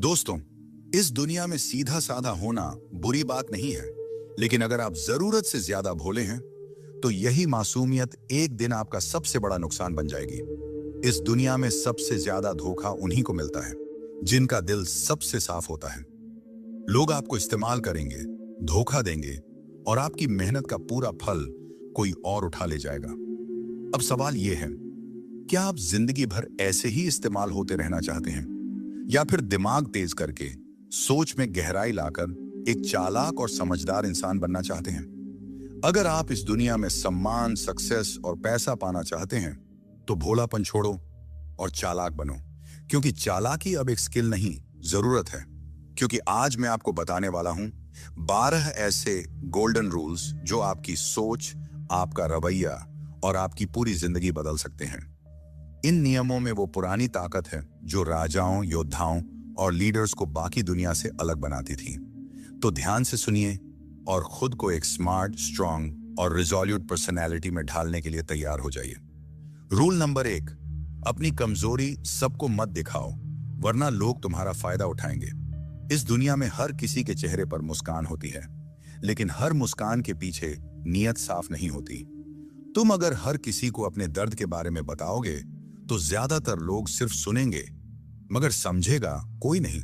दोस्तों, इस दुनिया में सीधा साधा होना बुरी बात नहीं है, लेकिन अगर आप जरूरत से ज्यादा भोले हैं तो यही मासूमियत एक दिन आपका सबसे बड़ा नुकसान बन जाएगी। इस दुनिया में सबसे ज्यादा धोखा उन्हीं को मिलता है जिनका दिल सबसे साफ होता है। लोग आपको इस्तेमाल करेंगे, धोखा देंगे और आपकी मेहनत का पूरा फल कोई और उठा ले जाएगा। अब सवाल यह है, क्या आप जिंदगी भर ऐसे ही इस्तेमाल होते रहना चाहते हैं या फिर दिमाग तेज करके सोच में गहराई लाकर एक चालाक और समझदार इंसान बनना चाहते हैं? अगर आप इस दुनिया में सम्मान, सक्सेस और पैसा पाना चाहते हैं तो भोलापन छोड़ो और चालाक बनो, क्योंकि चालाकी अब एक स्किल नहीं, जरूरत है। क्योंकि आज मैं आपको बताने वाला हूं 12 ऐसे गोल्डन रूल्स जो आपकी सोच, आपका रवैया और आपकी पूरी जिंदगी बदल सकते हैं। इन नियमों में वो पुरानी ताकत है जो राजाओं, योद्धाओं और लीडर्स को बाकी दुनिया से अलग बनाती थी। तो ध्यान से सुनिए और खुद को एक स्मार्ट, स्ट्रांग और रिजोल्यूट पर्सनैलिटी में ढालने के लिए तैयार हो जाइए। रूल नंबर 1, अपनी कमजोरी सबको मत दिखाओ, वरना लोग तुम्हारा फायदा उठाएंगे। इस दुनिया में हर किसी के चेहरे पर मुस्कान होती है, लेकिन हर मुस्कान के पीछे नीयत साफ नहीं होती। तुम अगर हर किसी को अपने दर्द के बारे में बताओगे तो ज्यादातर लोग सिर्फ सुनेंगे, मगर समझेगा कोई नहीं।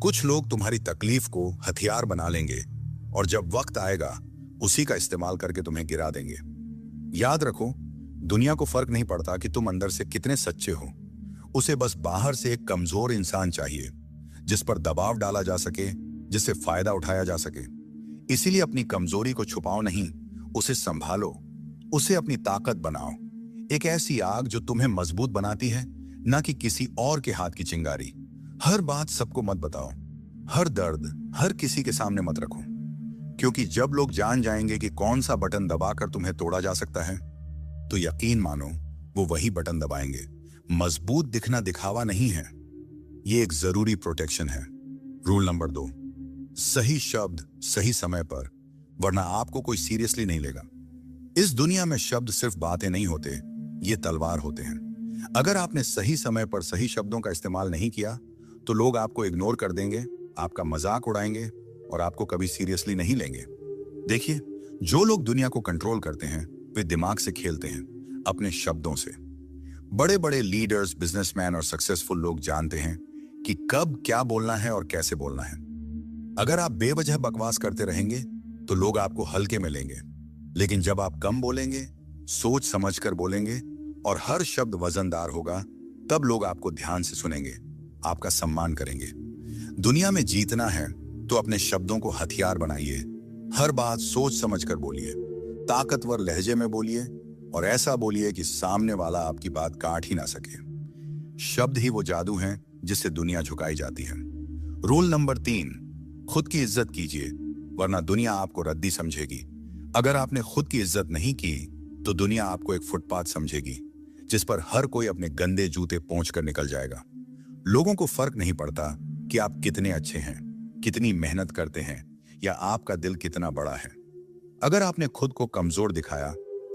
कुछ लोग तुम्हारी तकलीफ को हथियार बना लेंगे और जब वक्त आएगा उसी का इस्तेमाल करके तुम्हें गिरा देंगे। याद रखो, दुनिया को फर्क नहीं पड़ता कि तुम अंदर से कितने सच्चे हो। उसे बस बाहर से एक कमजोर इंसान चाहिए जिस पर दबाव डाला जा सके, जिससे फायदा उठाया जा सके। इसीलिए अपनी कमजोरी को छुपाओ नहीं, उसे संभालो, उसे अपनी ताकत बनाओ। एक ऐसी आग जो तुम्हें मजबूत बनाती है, ना कि किसी और के हाथ की चिंगारी। हर बात सबको मत बताओ, हर दर्द हर किसी के सामने मत रखो, क्योंकि जब लोग जान जाएंगे कि कौन सा बटन दबाकर तुम्हें तोड़ा जा सकता है, तो यकीन मानो वो वही बटन दबाएंगे। मजबूत दिखना दिखावा नहीं है, ये एक जरूरी प्रोटेक्शन है। रूल नंबर 2, सही शब्द सही समय पर, वरना आपको कोई सीरियसली नहीं लेगा। इस दुनिया में शब्द सिर्फ बातें नहीं होते, ये तलवार होते हैं। अगर आपने सही समय पर सही शब्दों का इस्तेमाल नहीं किया तो लोग आपको इग्नोर कर देंगे, आपका मजाक उड़ाएंगे और आपको कभी सीरियसली नहीं लेंगे। देखिए, जो लोग दुनिया को कंट्रोल करते हैं वे दिमाग से खेलते हैं, अपने शब्दों से। बड़े बड़े लीडर्स, बिजनेसमैन और सक्सेसफुल लोग जानते हैं कि कब क्या बोलना है और कैसे बोलना है। अगर आप बेवजह बकवास करते रहेंगे तो लोग आपको हल्के में लेंगे, लेकिन जब आप कम बोलेंगे, सोच समझकर बोलेंगे और हर शब्द वजनदार होगा, तब लोग आपको ध्यान से सुनेंगे, आपका सम्मान करेंगे। दुनिया में जीतना है तो अपने शब्दों को हथियार बनाइए। हर बात सोच समझकर बोलिए, ताकतवर लहजे में बोलिए और ऐसा बोलिए कि सामने वाला आपकी बात काट ही ना सके। शब्द ही वो जादू है जिससे दुनिया झुकाई जाती है। रूल नंबर 3, खुद की इज्जत कीजिए, वरना दुनिया आपको रद्दी समझेगी। अगर आपने खुद की इज्जत नहीं की तो दुनिया आपको एक फुटपाथ समझेगी जिस पर हर कोई अपने गंदे जूते पोंछकर निकल जाएगा। लोगों को फर्क नहीं पड़ता कि आप कितने अच्छे हैं, कितनी मेहनत करते हैं या आपका दिल कितना बड़ा है। अगर आपने खुद को कमजोर दिखाया,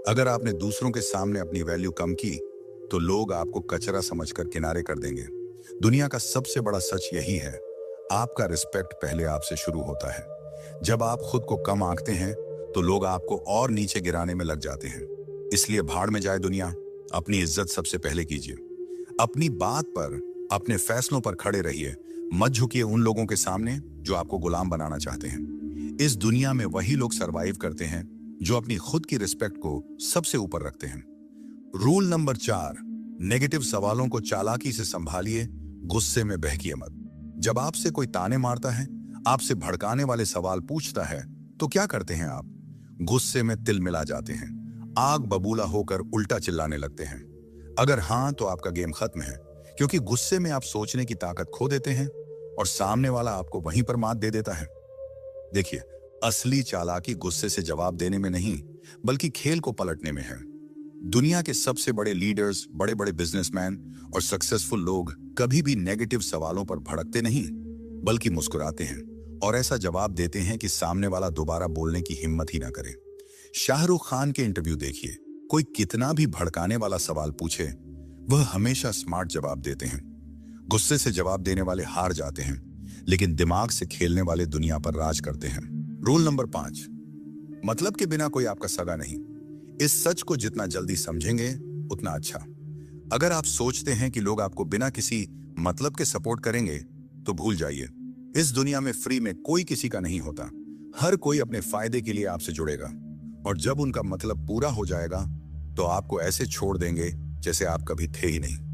अगर आपने दूसरों के सामने अपनी वैल्यू कम की, तो लोग आपको कचरा समझकर किनारे कर देंगे। दुनिया का सबसे बड़ा सच यही है, आपका रिस्पेक्ट पहले आपसे शुरू होता है। जब आप खुद को कम आंकते हैं तो लोग आपको और नीचे गिराने में लग जाते हैं। इसलिए भाड़ में जाए दुनिया, अपनी इज्जत सबसे पहले कीजिए। अपनी बात पर, अपने फैसलों पर खड़े रहिए। मत झुकिए उन लोगों के सामने जो आपको गुलाम बनाना चाहते हैं। इस दुनिया में वही लोग सरवाइव करते हैं जो अपनी खुद की रिस्पेक्ट को सबसे ऊपर रखते हैं। रूल नंबर 4, नेगेटिव सवालों को चालाकी से संभालिए, गुस्से में बहकिए मत। जब आपसे कोई ताने मारता है, आपसे भड़काने वाले सवाल पूछता है, तो क्या करते हैं आप? गुस्से में तिल मिला जाते हैं, आग बबूला होकर उल्टा चिल्लाने लगते हैं। अगर हाँ, तो आपका गेम खत्म है, क्योंकि गुस्से में आप सोचने की ताकत खो देते हैं और सामने वाला आपको वहीं पर मात दे देता है। देखिए, असली चालाकी गुस्से से जवाब देने में नहीं, बल्कि खेल को पलटने में है। दुनिया के सबसे बड़े लीडर्स, बड़े बड़े बिजनेसमैन और सक्सेसफुल लोग कभी भी नेगेटिव सवालों पर भड़कते नहीं, बल्कि मुस्कुराते हैं और ऐसा जवाब देते हैं कि सामने वाला दोबारा बोलने की हिम्मत ही ना करे। शाहरुख खान के इंटरव्यू देखिए, कोई कितना भी भड़काने वाला सवाल पूछे, वह हमेशा स्मार्ट जवाब देते हैं। गुस्से से जवाब देने वाले हार जाते हैं, लेकिन दिमाग से खेलने वाले दुनिया पर राज करते हैं। रूल नंबर 5, मतलब के बिना कोई आपका सगा नहीं। इस सच को जितना जल्दी समझेंगे उतना अच्छा। अगर आप सोचते हैं कि लोग आपको बिना किसी मतलब के सपोर्ट करेंगे तो भूल जाइए। इस दुनिया में फ्री में कोई किसी का नहीं होता। हर कोई अपने फायदे के लिए आपसे जुड़ेगा, और जब उनका मतलब पूरा हो जाएगा तो आपको ऐसे छोड़ देंगे जैसे आप कभी थे ही नहीं।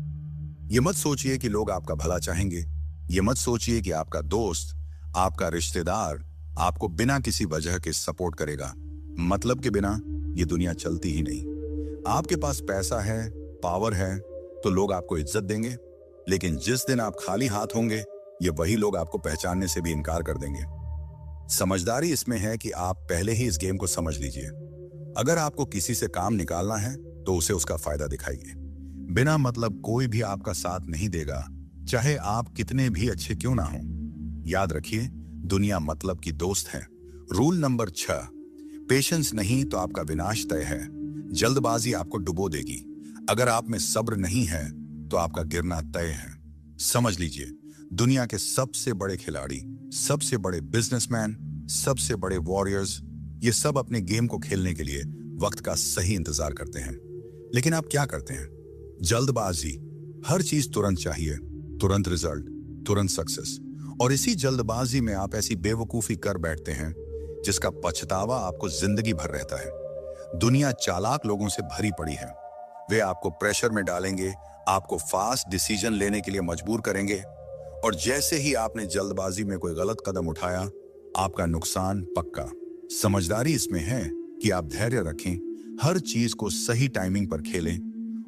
ये मत सोचिए कि लोग आपका भला चाहेंगे। ये मत सोचिए कि आपका दोस्त, आपका रिश्तेदार आपको बिना किसी वजह के सपोर्ट करेगा। मतलब के बिना ये दुनिया चलती ही नहीं। आपके पास पैसा है, पावर है, तो लोग आपको इज्जत देंगे, लेकिन जिस दिन आप खाली हाथ होंगे ये वही लोग आपको पहचानने से भी इनकार कर देंगे। समझदारी इसमें है कि आप पहले ही इस गेम को समझ लीजिए। अगर आपको किसी से काम निकालना है तो उसे उसका फायदा दिखाइए। बिना मतलब कोई भी आपका साथ नहीं देगा, चाहे आप कितने भी अच्छे क्यों ना हो। याद रखिए, दुनिया मतलब की दोस्त है। रूल नंबर 6, पेशेंस नहीं तो आपका विनाश तय है। जल्दबाजी आपको डुबो देगी। अगर आप में सब्र नहीं है तो आपका गिरना तय है। समझ लीजिए, दुनिया के सबसे बड़े खिलाड़ी, सबसे बड़े बिजनेसमैन, सबसे बड़े वॉरियर्स, ये सब अपने गेम को खेलने के लिए वक्त का सही इंतजार करते हैं। लेकिन आप क्या करते हैं? जल्दबाजी। हर चीज तुरंत चाहिए, तुरंत रिजल्ट, तुरंत सक्सेस। और इसी जल्दबाजी में आप ऐसी बेवकूफी कर बैठते हैं जिसका पछतावा आपको जिंदगी भर रहता है। दुनिया चालाक लोगों से भरी पड़ी है। वे आपको प्रेशर में डालेंगे, आपको फास्ट डिसीजन लेने के लिए मजबूर करेंगे, और जैसे ही आपने जल्दबाजी में कोई गलत कदम उठाया, आपका नुकसान पक्का। समझदारी इसमें है कि आप धैर्य रखें, हर चीज को सही टाइमिंग पर खेलें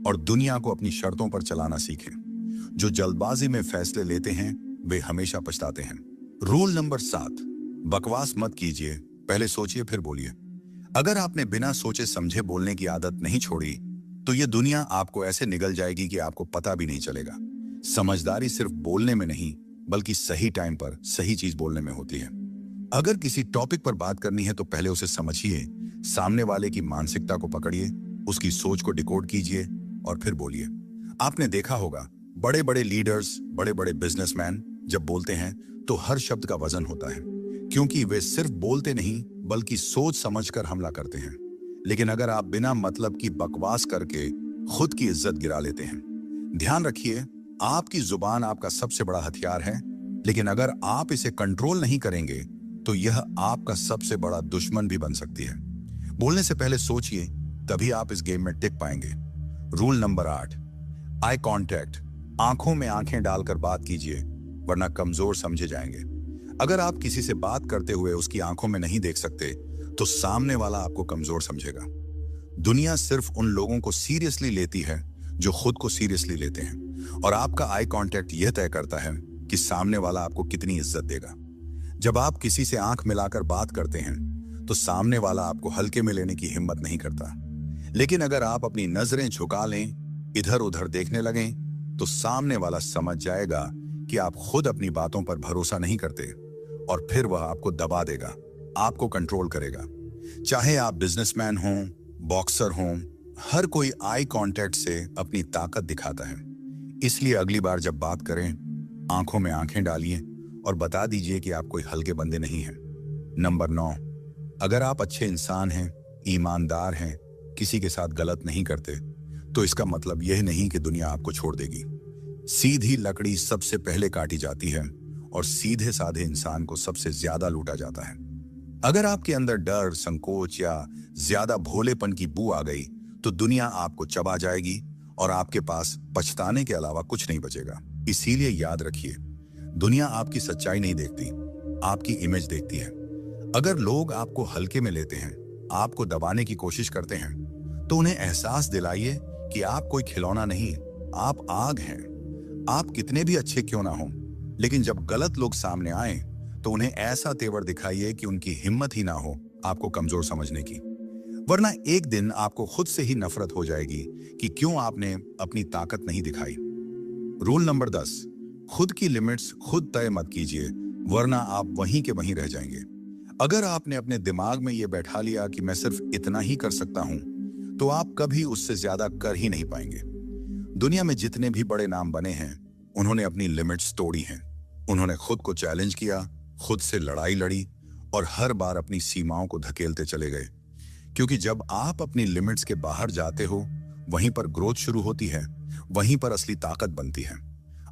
और दुनिया को अपनी शर्तों पर चलाना सीखें। जो जल्दबाजी में फैसले लेते हैं वे हमेशा पछताते हैं। रूल नंबर 7, बकवास मत कीजिए, पहले सोचिए फिर बोलिए। अगर आपने बिना सोचे समझे बोलने की आदत नहीं छोड़ी तो ये दुनिया आपको ऐसे निगल जाएगी कि आपको पता भी नहीं चलेगा। समझदारी सिर्फ बोलने में नहीं, बल्कि सही टाइम पर सही चीज बोलने में होती है। अगर किसी टॉपिक पर बात करनी है तो पहले उसे समझिए, सामने वाले की मानसिकता को पकड़िए, उसकी सोच को डिकोड कीजिए और फिर बोलिए। आपने देखा होगा, बड़े बड़े लीडर्स, बड़े बड़े बिजनेसमैन जब बोलते हैं तो हर शब्द का वजन होता है, क्योंकि वे सिर्फ बोलते नहीं बल्कि सोच समझकर हमला करते हैं। लेकिन अगर आप बिना मतलब की बकवास करके खुद की इज्जत गिरा लेते हैं। ध्यान रखिए, आपकी जुबान आपका सबसे बड़ा हथियार है, लेकिन अगर आप इसे कंट्रोल नहीं करेंगे तो यह आपका सबसे बड़ा दुश्मन भी बन सकती है। बोलने से पहले सोचिए, तभी आप इस गेम में टिक पाएंगे। Rule number 8, eye contact. आंखों में आंखें डालकर बात कीजिए, वरना कमजोर समझे जाएंगे। अगर आप किसी से बात करते हुए उसकी आंखों में नहीं देख सकते तो सामने वाला आपको कमजोर समझेगा। दुनिया सिर्फ उन लोगों को सीरियसली लेती है जो खुद को सीरियसली लेते हैं, और आपका आई कांटेक्ट यह तय करता है कि सामने वाला आपको कितनी इज्जत देगा। जब आप किसी से आंख मिलाकर बात करते हैं तो सामने वाला आपको हल्के में लेने की हिम्मत नहीं करता, लेकिन अगर आप अपनी नजरें झुका लें, इधर उधर देखने लगें, तो सामने वाला समझ जाएगा कि आप खुद अपनी बातों पर भरोसा नहीं करते, और फिर वह आपको दबा देगा, आपको कंट्रोल करेगा। चाहे आप बिजनेसमैन हों, बॉक्सर हों, हर कोई आई कांटेक्ट से अपनी ताकत दिखाता है। इसलिए अगली बार जब बात करें, आंखों में आंखें डालिए और बता दीजिए कि आप कोई हल्के बंदे नहीं हैं। नंबर 9, अगर आप अच्छे इंसान हैं, ईमानदार हैं, किसी के साथ गलत नहीं करते, तो इसका मतलब यह नहीं कि दुनिया आपको छोड़ देगी। सीधी लकड़ी सबसे पहले काटी जाती है और सीधे साधे इंसान को सबसे ज्यादा लूटा जाता है। अगर आपके अंदर डर, संकोच या ज्यादा भोलेपन की बू आ गई तो दुनिया आपको चबा जाएगी और आपके पास पछताने के अलावा कुछ नहीं बचेगा। इसीलिए याद रखिए, दुनिया आपकी सच्चाई नहीं देखती, आपकी इमेज देखती है। अगर लोग आपको हल्के में लेते हैं, आपको दबाने की कोशिश करते हैं, तो उन्हें एहसास दिलाइए कि आप कोई खिलौना नहीं, आप आग हैं। आप कितने भी अच्छे क्यों ना हो, लेकिन जब गलत लोग सामने आए तो उन्हें ऐसा तेवर दिखाइए कि उनकी हिम्मत ही ना हो आपको कमजोर समझने की, वरना एक दिन आपको खुद से ही नफरत हो जाएगी कि क्यों आपने अपनी ताकत नहीं दिखाई। रूल नंबर 10, खुद की लिमिट्स खुद तय मत कीजिए, वरना आप वहीं के वहीं रह जाएंगे। अगर आपने अपने दिमाग में यह बैठा लिया कि मैं सिर्फ इतना ही कर सकता हूं, तो आप कभी उससे ज्यादा कर ही नहीं पाएंगे। दुनिया में जितने भी बड़े नाम बने हैं, उन्होंने अपनी लिमिट्स तोड़ी हैं। उन्होंने खुद को चैलेंज किया, खुद से लड़ाई लड़ी और हर बार अपनी सीमाओं को धकेलते चले गए। क्योंकि जब आप अपनी लिमिट्स के बाहर जाते हो, वहीं पर ग्रोथ शुरू होती है, वहीं पर असली ताकत बनती है।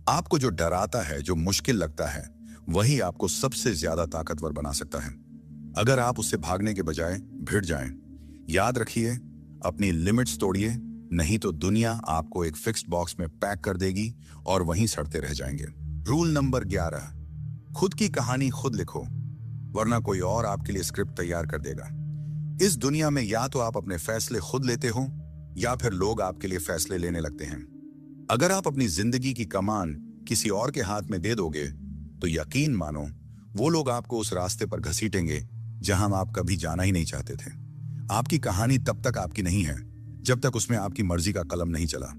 आपको जो डराता है, जो मुश्किल लगता है, वही आपको सबसे ज्यादा ताकतवर बना सकता है। अगर आप उससे भागने के बजाय भिड़ जाएं। याद रखिए, अपनी लिमिट्स तोड़िए, नहीं तो दुनिया आपको एक फिक्स्ड बॉक्स में पैक कर देगी और वहीं सड़ते रह जाएंगे। रूल नंबर 11, खुद की कहानी खुद लिखो, वरना कोई और आपके लिए स्क्रिप्ट तैयार कर देगा। इस दुनिया में या तो आप अपने फैसले खुद लेते हो या फिर लोग आपके लिए फैसले लेने लगते हैं। अगर आप अपनी जिंदगी की कमान किसी और के हाथ में दे दोगे तो यकीन मानो वो लोग आपको उस रास्ते पर घसीटेंगे जहां आप कभी जाना ही नहीं चाहते थे। आपकी कहानी तब तक आपकी नहीं है जब तक उसमें आपकी मर्जी का कलम नहीं चला।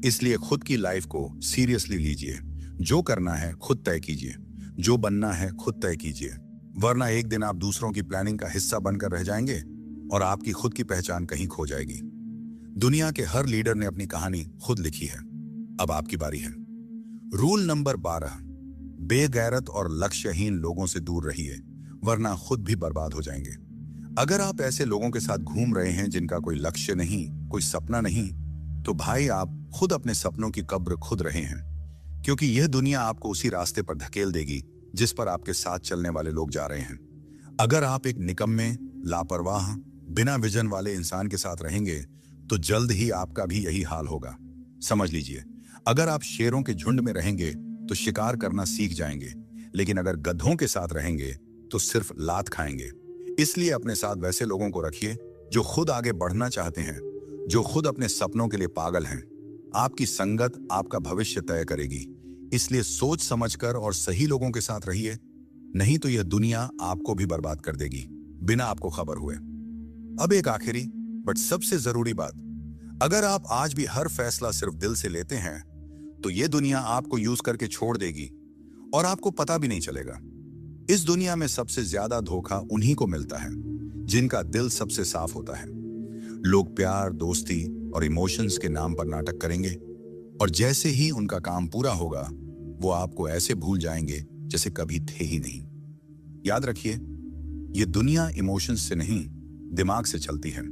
इसलिए खुद की लाइफ को सीरियसली लीजिए। जो करना है खुद तय कीजिए, जो बनना है खुद तय कीजिए, वरना एक दिन आप दूसरों की प्लानिंग का हिस्सा बनकर रह जाएंगे और आपकी खुद की पहचान कहीं खो जाएगी। दुनिया के हर लीडर ने अपनी कहानी खुद लिखी है। अब आपकी बारी है। रूल नंबर 12, बेगैरत और लक्ष्यहीन लोगों से दूर रहिए, वरना खुद भी बर्बाद हो जाएंगे। अगर आप ऐसे लोगों के साथ घूम रहे हैं जिनका कोई लक्ष्य नहीं, कोई सपना नहीं, तो भाई आप खुद अपने सपनों की कब्र खुद रहे हैं। क्योंकि यह दुनिया आपको उसी रास्ते पर धकेल देगी जिस पर आपके साथ चलने वाले लोग जा रहे हैं। अगर आप एक निकम्मे, लापरवाह, बिना विजन वाले इंसान के साथ रहेंगे तो जल्द ही आपका भी यही हाल होगा। समझ लीजिए, अगर आप शेरों के झुंड में रहेंगे तो शिकार करना सीख जाएंगे, लेकिन अगर गधों के साथ रहेंगे तो सिर्फ लात खाएंगे। इसलिए अपने साथ वैसे लोगों को रखिए जो खुद आगे बढ़ना चाहते हैं, जो खुद अपने सपनों के लिए पागल हैं। आपकी संगत आपका भविष्य तय करेगी, इसलिए सोच समझकर और सही लोगों के साथ रहिए, नहीं तो यह दुनिया आपको भी बर्बाद कर देगी बिना आपको खबर हुए। अब एक आखिरी बट सबसे जरूरी बात, अगर आप आज भी हर फैसला सिर्फ दिल से लेते हैं तो यह दुनिया आपको यूज करके छोड़ देगी और आपको पता भी नहीं चलेगा। इस दुनिया में सबसे ज्यादा धोखा उन्हीं को मिलता है जिनका दिल सबसे साफ होता है। लोग प्यार, दोस्ती और इमोशंस के नाम पर नाटक करेंगे और जैसे ही उनका काम पूरा होगा वो आपको ऐसे भूल जाएंगे जैसे कभी थे ही नहीं। याद रखिए, ये दुनिया इमोशंस से नहीं, दिमाग से चलती है।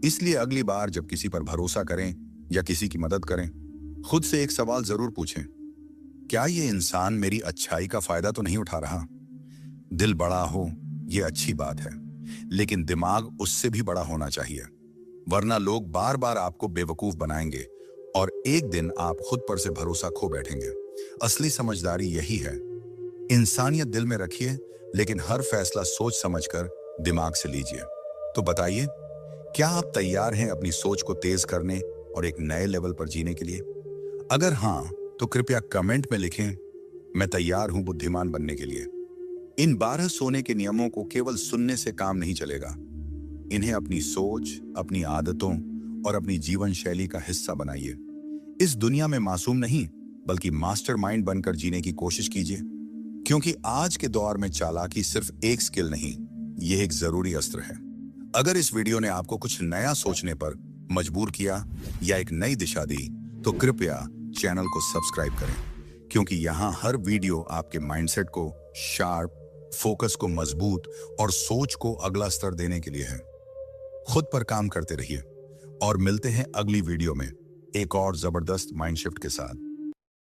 इसलिए अगली बार जब किसी पर भरोसा करें या किसी की मदद करें, खुद से एक सवाल जरूर पूछें, क्या ये इंसान मेरी अच्छाई का फायदा तो नहीं उठा रहा? दिल बड़ा हो ये अच्छी बात है, लेकिन दिमाग उससे भी बड़ा होना चाहिए, वरना लोग बार बार आपको बेवकूफ बनाएंगे और एक दिन आप खुद पर से भरोसा खो बैठेंगे। असली समझदारी यही है, इंसानियत दिल में रखिए, लेकिन हर फैसला सोच समझकर दिमाग से लीजिए। तो बताइए, क्या आप तैयार हैं अपनी सोच को तेज करने और एक नए लेवल पर जीने के लिए? अगर हाँ, तो कृपया कमेंट में लिखें, मैं तैयार हूं बुद्धिमान बनने के लिए। इन 12 सोने के नियमों को केवल सुनने से काम नहीं चलेगा। इन्हें अपनी सोच, अपनी आदतों और अपनी जीवन शैली का हिस्सा बनाइए। इस दुनिया में मासूम नहीं बल्कि मास्टरमाइंड बनकर जीने की कोशिश कीजिए, क्योंकि आज के दौर में चालाकी सिर्फ एक स्किल नहीं, यह एक जरूरी अस्त्र है। अगर इस वीडियो ने आपको कुछ नया सोचने पर मजबूर किया या एक नई दिशा दी, तो कृपया चैनल को सब्सक्राइब करें, क्योंकि यहाँ हर वीडियो आपके माइंडसेट को शार्प, फोकस को मजबूत और सोच को अगला स्तर देने के लिए है। खुद पर काम करते रहिए और मिलते हैं अगली वीडियो में एक और जबरदस्त माइंड शिफ्ट के साथ।